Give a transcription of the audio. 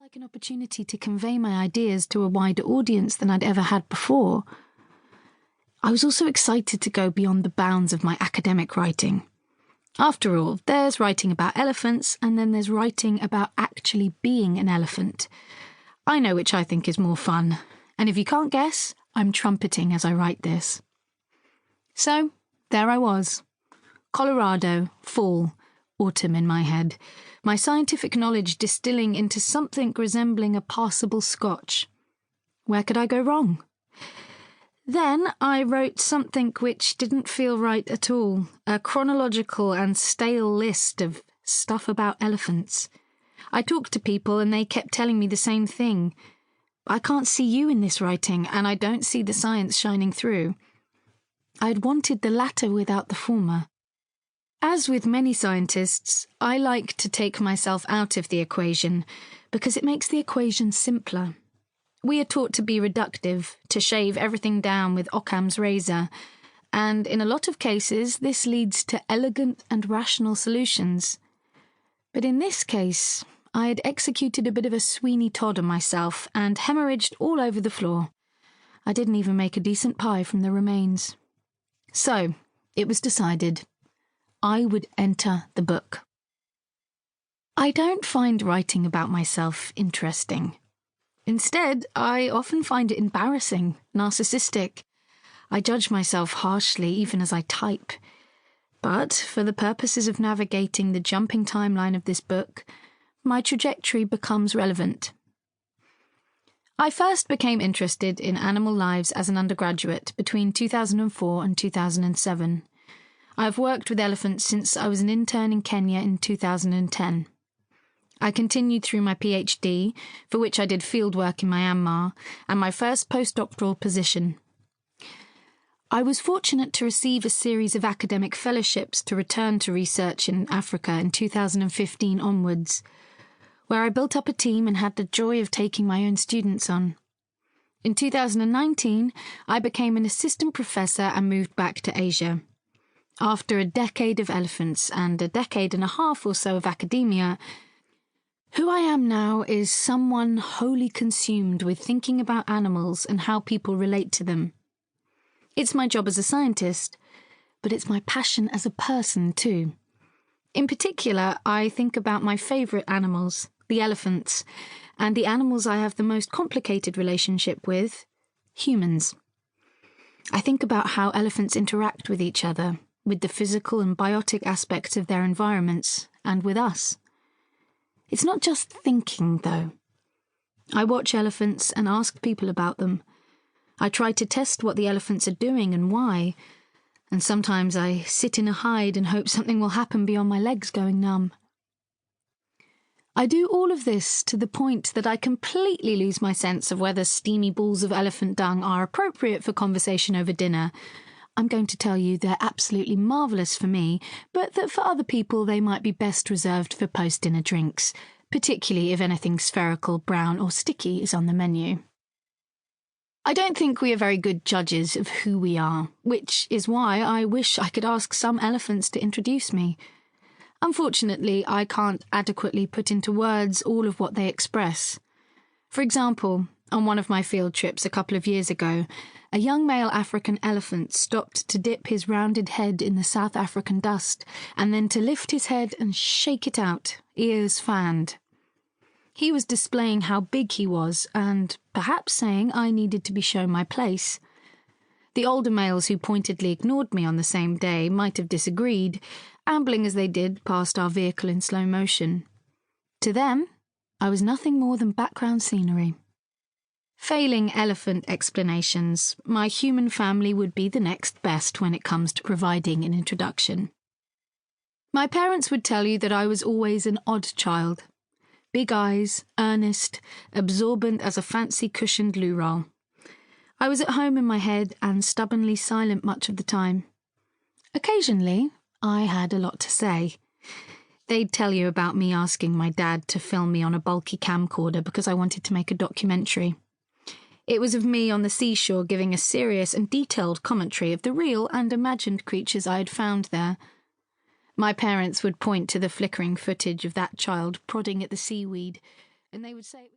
like an opportunity to convey my ideas to a wider audience than I'd ever had before. I was also excited to go beyond the bounds of my academic writing. After all, there's writing about elephants, and then there's writing about actually being an elephant. I know which I think is more fun, and if you can't guess, I'm trumpeting as I write this. So, there I was. Colorado, fall, autumn in my head, my scientific knowledge distilling into something resembling a passable Scotch. Where could I go wrong? Then I wrote something which didn't feel right at all, a chronological and stale list of stuff about elephants. I talked to people and they kept telling me the same thing. I can't see you in this writing, and I don't see the science shining through. I'd wanted the latter without the former. As with many scientists, I like to take myself out of the equation because it makes the equation simpler. We are taught to be reductive, to shave everything down with Occam's razor, and in a lot of cases this leads to elegant and rational solutions. But in this case, I had executed a bit of a Sweeney Todd on myself and hemorrhaged all over the floor. I didn't even make a decent pie from the remains. So, it was decided. I would enter the book. I don't find writing about myself interesting. Instead, I often find it embarrassing, narcissistic. I judge myself harshly even as I type. But for the purposes of navigating the jumping timeline of this book, my trajectory becomes relevant. I first became interested in animal lives as an undergraduate between 2004 and 2007. I've worked with elephants since I was an intern in Kenya in 2010. I continued through my PhD, for which I did fieldwork in Myanmar, and my first postdoctoral position. I was fortunate to receive a series of academic fellowships to return to research in Africa in 2015 onwards, where I built up a team and had the joy of taking my own students on. In 2019, I became an assistant professor and moved back to Asia. After a decade of elephants and a decade and a half or so of academia, who I am now is someone wholly consumed with thinking about animals and how people relate to them. It's my job as a scientist, but it's my passion as a person too. In particular, I think about my favourite animals, the elephants, and the animals I have the most complicated relationship with, humans. I think about how elephants interact with each other, with the physical and biotic aspects of their environments, and with us. It's not just thinking, though. I watch elephants and ask people about them. I try to test what the elephants are doing and why, and sometimes I sit in a hide and hope something will happen beyond my legs going numb. I do all of this to the point that I completely lose my sense of whether steamy balls of elephant dung are appropriate for conversation over dinner. I'm going to tell you they're absolutely marvellous for me, but that for other people they might be best reserved for post-dinner drinks, particularly if anything spherical, brown or sticky is on the menu. I don't think we are very good judges of who we are, which is why I wish I could ask some elephants to introduce me. Unfortunately, I can't adequately put into words all of what they express. For example, on one of my field trips a couple of years ago, a young male African elephant stopped to dip his rounded head in the South African dust and then to lift his head and shake it out, ears fanned. He was displaying how big he was and perhaps saying I needed to be shown my place. The older males who pointedly ignored me on the same day might have disagreed, ambling as they did past our vehicle in slow motion. To them, I was nothing more than background scenery. Failing elephant explanations, my human family would be the next best when it comes to providing an introduction. My parents would tell you that I was always an odd child. Big eyes, earnest, absorbent as a fancy cushioned loo roll. I was at home in my head and stubbornly silent much of the time. Occasionally, I had a lot to say. They'd tell you about me asking my dad to film me on a bulky camcorder because I wanted to make a documentary. It was of me on the seashore giving a serious and detailed commentary of the real and imagined creatures I had found there. My parents would point to the flickering footage of that child prodding at the seaweed, and they would say...